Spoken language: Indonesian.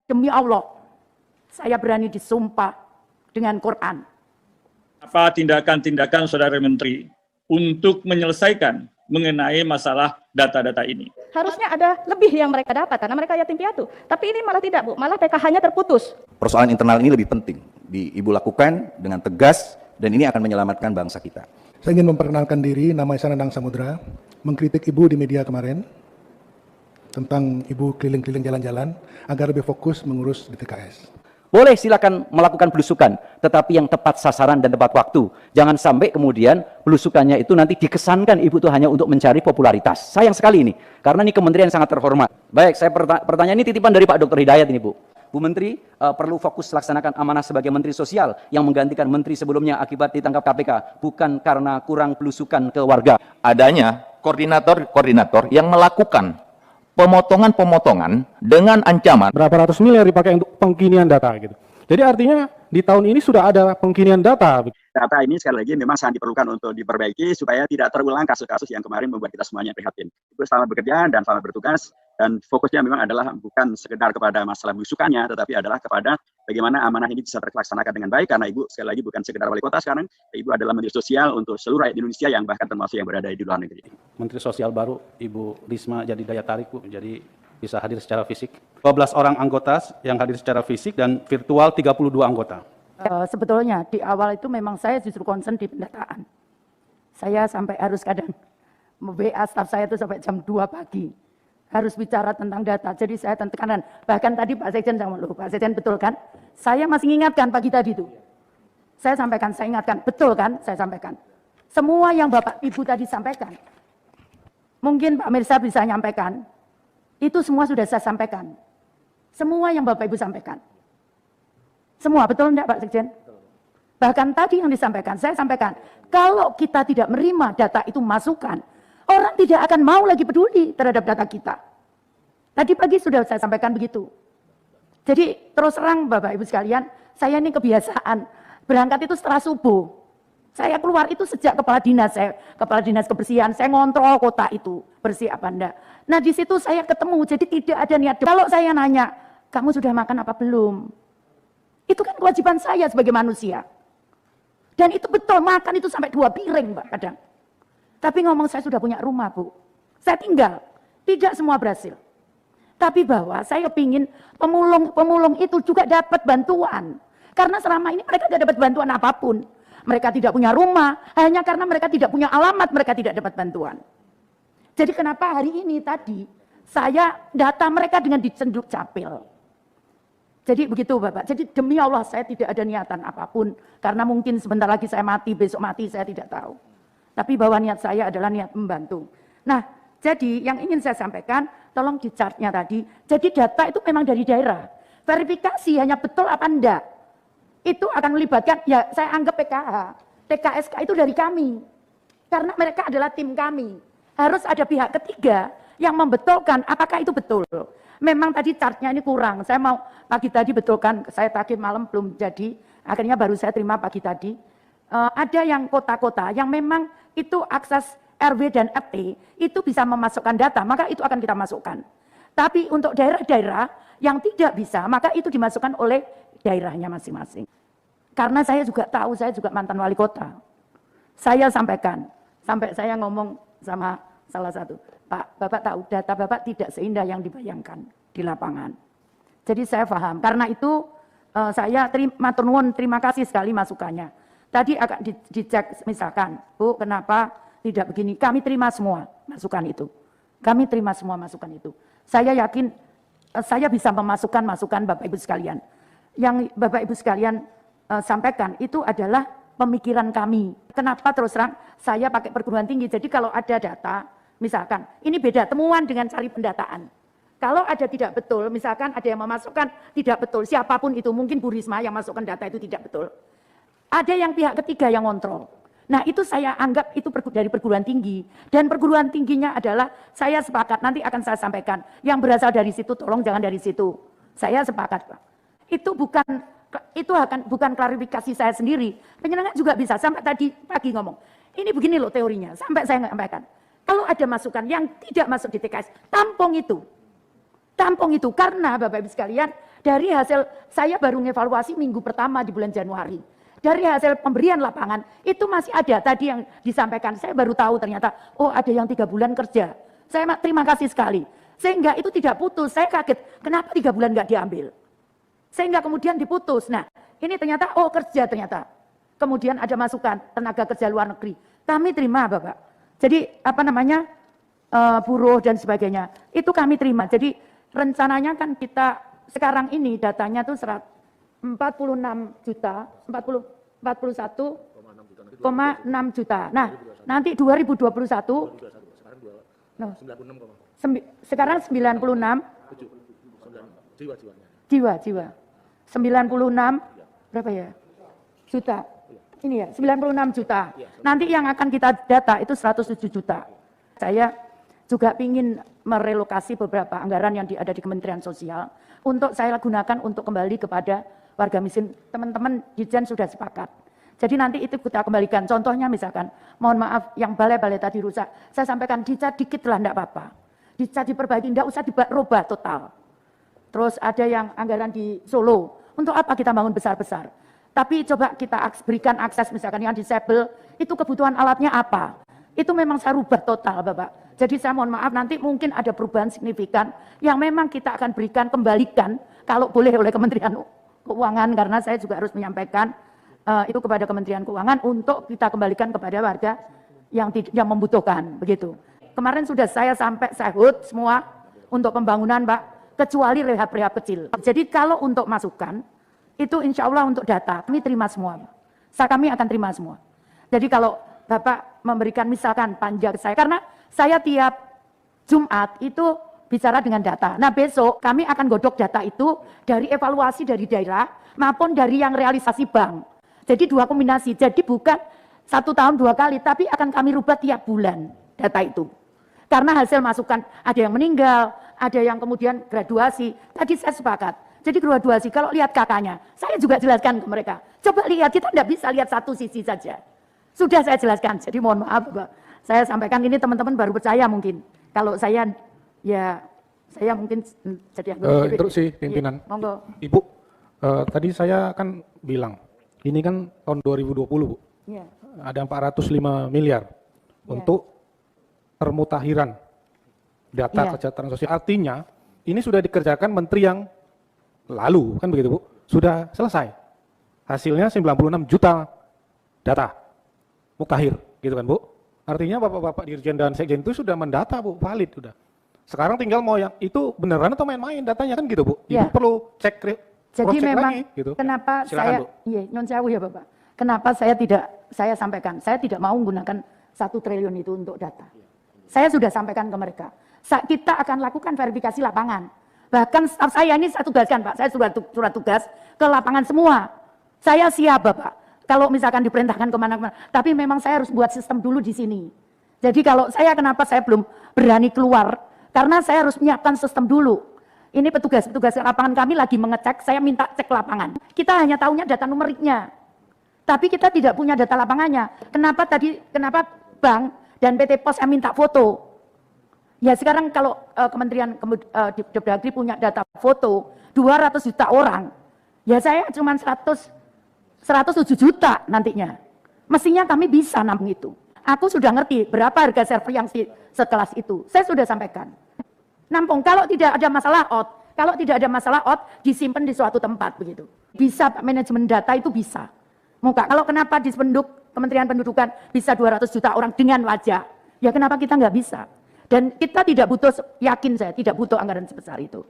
Demi Allah, saya berani disumpah dengan Quran. Apa tindakan-tindakan Saudara Menteri untuk menyelesaikan mengenai masalah data-data ini? Harusnya ada lebih yang mereka dapat karena mereka yatim piatu. Tapi ini malah tidak, Bu. Malah PKH-nya terputus. Persoalan internal ini lebih penting. Ibu lakukan dengan tegas dan ini akan menyelamatkan bangsa kita. Saya ingin memperkenalkan diri, nama saya Nandang Samudra, mengkritik Ibu di media kemarin tentang Ibu keliling-keliling jalan-jalan agar lebih fokus mengurus di TKS. Boleh silakan melakukan belusukan, tetapi yang tepat sasaran dan tepat waktu. Jangan sampai kemudian belusukannya itu nanti dikesankan Ibu itu hanya untuk mencari popularitas. Sayang sekali ini, karena ini kementerian sangat terhormat. Baik, saya pertanyaan ini titipan dari Pak Dr. Hidayat ini, Bu. Bu Menteri perlu fokus laksanakan amanah sebagai Menteri Sosial yang menggantikan Menteri sebelumnya akibat ditangkap KPK, bukan karena kurang belusukan ke warga. Adanya koordinator yang melakukan pemotongan-pemotongan dengan ancaman berapa ratus miliar dipakai untuk pengkinian data gitu. Jadi artinya di tahun ini sudah ada pengkinian data. Data ini sekali lagi memang sangat diperlukan untuk diperbaiki supaya tidak terulang kasus-kasus yang kemarin membuat kita semuanya prihatin. Ibu selamat bekerja dan selamat bertugas, dan fokusnya memang adalah bukan sekedar kepada masalah belusukannya, tetapi adalah kepada bagaimana amanah ini bisa terlaksanakan dengan baik, karena Ibu sekali lagi bukan sekedar wali kota sekarang, Ibu adalah Menteri Sosial untuk seluruh rakyat Indonesia yang bahkan termasuk yang berada di luar negeri. Menteri Sosial baru, Ibu Risma jadi daya tarik, Bu, jadi bisa hadir secara fisik. 12 orang anggota yang hadir secara fisik dan virtual 32 anggota. Sebetulnya di awal itu memang saya justru concern di pendataan. Saya sampai harus kadang WA staf saya itu sampai jam 2 pagi. Harus bicara tentang data. Jadi saya tekankan, bahkan tadi Pak Sekjen sama lu, Pak Sekjen betul kan? Saya masih ingatkan pagi tadi itu. Saya sampaikan, saya ingatkan, betul kan? Saya sampaikan. Semua yang Bapak Ibu tadi sampaikan, mungkin Pak Mirsa bisa nyampaikan, itu semua sudah saya sampaikan. Semua yang Bapak Ibu sampaikan. Semua, betul enggak Pak Sekjen? Bahkan tadi yang disampaikan, saya sampaikan, kalau kita tidak menerima data itu masukan, orang tidak akan mau lagi peduli terhadap data kita. Tadi pagi sudah saya sampaikan begitu. Jadi terus terang Bapak Ibu sekalian, saya ini kebiasaan berangkat itu setelah subuh. Saya keluar itu sejak kepala dinas kebersihan, saya ngontrol kota itu bersih apa enggak. Nah di situ saya ketemu, jadi tidak ada niat. Kalau saya nanya, kamu sudah makan apa belum? Itu kan kewajiban saya sebagai manusia. Dan itu betul, makan itu sampai 2 piring Mbak kadang. Tapi ngomong saya sudah punya rumah Bu. Saya tinggal, tidak semua berhasil. Tapi bahwa saya ingin pemulung itu juga dapat bantuan. Karena selama ini mereka tidak dapat bantuan apapun. Mereka tidak punya rumah, hanya karena mereka tidak punya alamat, mereka tidak dapat bantuan. Jadi kenapa hari ini tadi, saya data mereka dengan dicenduk capil. Jadi begitu Bapak, jadi demi Allah saya tidak ada niatan apapun. Karena mungkin sebentar lagi saya mati, besok mati saya tidak tahu. Tapi bahwa niat saya adalah niat membantu. Nah, jadi yang ingin saya sampaikan, tolong di chartnya tadi, jadi data itu memang dari daerah. Verifikasi hanya betul apa enggak. Itu akan melibatkan, ya saya anggap PKH, TKSK itu dari kami. Karena mereka adalah tim kami. Harus ada pihak ketiga yang membetulkan apakah itu betul. Memang tadi chartnya ini kurang, saya mau pagi tadi betulkan, saya tadi malam belum jadi, akhirnya baru saya terima pagi tadi. Ada yang kota-kota yang memang itu akses RW dan RT itu bisa memasukkan data, maka itu akan kita masukkan. Tapi untuk daerah-daerah yang tidak bisa, maka itu dimasukkan oleh daerahnya masing-masing. Karena saya juga tahu, saya juga mantan wali kota. Saya sampaikan, sampai saya ngomong sama salah satu, Pak, Bapak tahu data Bapak tidak seindah yang dibayangkan di lapangan. Jadi saya paham, karena itu saya terima kasih sekali masukannya. Tadi akan dicek misalkan, Bu kenapa tidak begini, kami terima semua masukan itu. Kami terima semua masukan itu. Saya yakin saya bisa memasukkan masukan Bapak Ibu sekalian. Yang Bapak Ibu sekalian sampaikan itu adalah pemikiran kami. Kenapa terus terang saya pakai perguruan tinggi, jadi kalau ada data, misalkan ini beda temuan dengan cari pendataan. Kalau ada tidak betul, misalkan ada yang memasukkan tidak betul, siapapun itu, mungkin Bu Risma yang masukkan data itu tidak betul. Ada yang pihak ketiga yang ngontrol. Nah itu saya anggap itu dari perguruan tinggi. Dan perguruan tingginya adalah, saya sepakat, nanti akan saya sampaikan. Yang berasal dari situ, tolong jangan dari situ. Saya sepakat Pak. Itu bukan klarifikasi saya sendiri. Penyelenggara juga bisa, sampai tadi pagi ngomong. Ini begini loh teorinya, sampai saya sampaikan. Kalau ada masukan yang tidak masuk di TKS, tampung itu. Tampung itu, karena Bapak Ibu sekalian, Dari hasil, saya baru ngevaluasi minggu pertama di bulan Januari. Dari hasil pemberian lapangan, itu masih ada tadi yang disampaikan. Saya baru tahu ternyata, oh ada yang 3 bulan kerja. Saya terima kasih sekali. Sehingga itu tidak putus, saya kaget, kenapa 3 bulan nggak diambil? Sehingga kemudian diputus. Nah, ini ternyata, oh kerja ternyata. Kemudian ada masukan, tenaga kerja luar negeri. Kami terima Bapak. Jadi apa namanya, buruh dan sebagainya. Itu kami terima. Jadi rencananya kan kita sekarang ini datanya tuh 41 juta. Nah, nanti 2021 sekarang 96 jiwa. 96 berapa ya? Juta. Ini ya, 96 juta. Nanti yang akan kita data itu 107 juta. Saya juga ingin merelokasi beberapa anggaran yang ada di Kementerian Sosial untuk saya gunakan untuk kembali kepada warga miskin. Teman-teman Dirjen sudah sepakat. Jadi nanti itu kita kembalikan. Contohnya misalkan, mohon maaf yang balai-balai tadi rusak, saya sampaikan dicat dikit lah enggak apa-apa. Dicat diperbaiki, enggak usah dirubah total. Terus ada yang anggaran di Solo, untuk apa kita bangun besar-besar? Tapi coba kita berikan akses misalkan yang disable, itu kebutuhan alatnya apa? Itu memang saya rubah total Bapak. Jadi saya mohon maaf nanti mungkin ada perubahan signifikan yang memang kita akan berikan, kembalikan kalau boleh oleh Kementerian Keuangan, karena saya juga harus menyampaikan itu kepada Kementerian Keuangan untuk kita kembalikan kepada warga yang membutuhkan begitu. Kemarin sudah saya sampai sahut semua untuk pembangunan Pak, kecuali rehab-rehab kecil. Jadi kalau untuk masukan itu insya Allah untuk data kami terima semua. Kami akan terima semua. Jadi kalau Bapak memberikan misalkan panjang saya, karena saya tiap Jumat itu bicara dengan data. Nah besok kami akan godok data itu dari evaluasi dari daerah maupun dari yang realisasi bank. Jadi 2 kombinasi, jadi bukan 1 tahun 2 kali, tapi akan kami rubah tiap bulan data itu. Karena hasil masukan ada yang meninggal, ada yang kemudian graduasi, tadi saya sepakat. Jadi graduasi, kalau lihat kakaknya, saya juga jelaskan ke mereka. Coba lihat, kita tidak bisa lihat satu sisi saja. Sudah saya jelaskan, jadi mohon maaf Bapak. Saya sampaikan ini teman-teman baru percaya mungkin. Kalau saya, ya saya mungkin jadi Interupsi pimpinan. Ya, monggo. Ibu, tadi saya kan bilang, ini kan tahun 2020 Bu. Ya. Ada 405 miliar untuk permutakhiran data kesejahteraan sosial. Artinya, ini sudah dikerjakan menteri yang lalu, kan begitu Bu? Sudah selesai. Hasilnya 96 juta data mutakhir, gitu kan Bu? Artinya Bapak-Bapak Dirjen dan Sekjen itu sudah mendata Bu, valid sudah. Sekarang tinggal mau yang itu beneran atau main-main datanya kan gitu Bu? Ibu perlu cek jadi memang lagi, gitu. Kenapa Silakan, saya, iya nyon sewu ya Bapak, kenapa saya sampaikan, saya tidak mau menggunakan 1 triliun itu untuk data. Saya sudah sampaikan ke mereka, kita akan lakukan verifikasi lapangan. Bahkan staf saya ini saya tugaskan Pak, saya surat tugas ke lapangan semua. Saya siap Bapak, kalau misalkan diperintahkan kemana-mana, tapi memang saya harus buat sistem dulu di sini. Jadi kalau kenapa saya belum berani keluar, karena saya harus menyiapkan sistem dulu. Ini petugas-petugas lapangan kami lagi mengecek, saya minta cek lapangan. Kita hanya tahunya data numeriknya, tapi kita tidak punya data lapangannya. Kenapa bank dan PT Pos saya minta foto? Ya sekarang kalau Kementerian Dagri punya data foto 200 juta orang, ya saya cuma 107 juta nantinya. Mestinya kami bisa nampung itu. Aku sudah ngerti berapa harga server yang sekelas itu. Saya sudah sampaikan. Nampung, kalau tidak ada masalah disimpan di suatu tempat begitu. Bisa manajemen data itu bisa. Kalau kenapa di Kementerian Pendudukan bisa 200 juta orang dengan wajah, ya kenapa kita nggak bisa? Dan kita tidak butuh, yakin saya tidak butuh anggaran sebesar itu.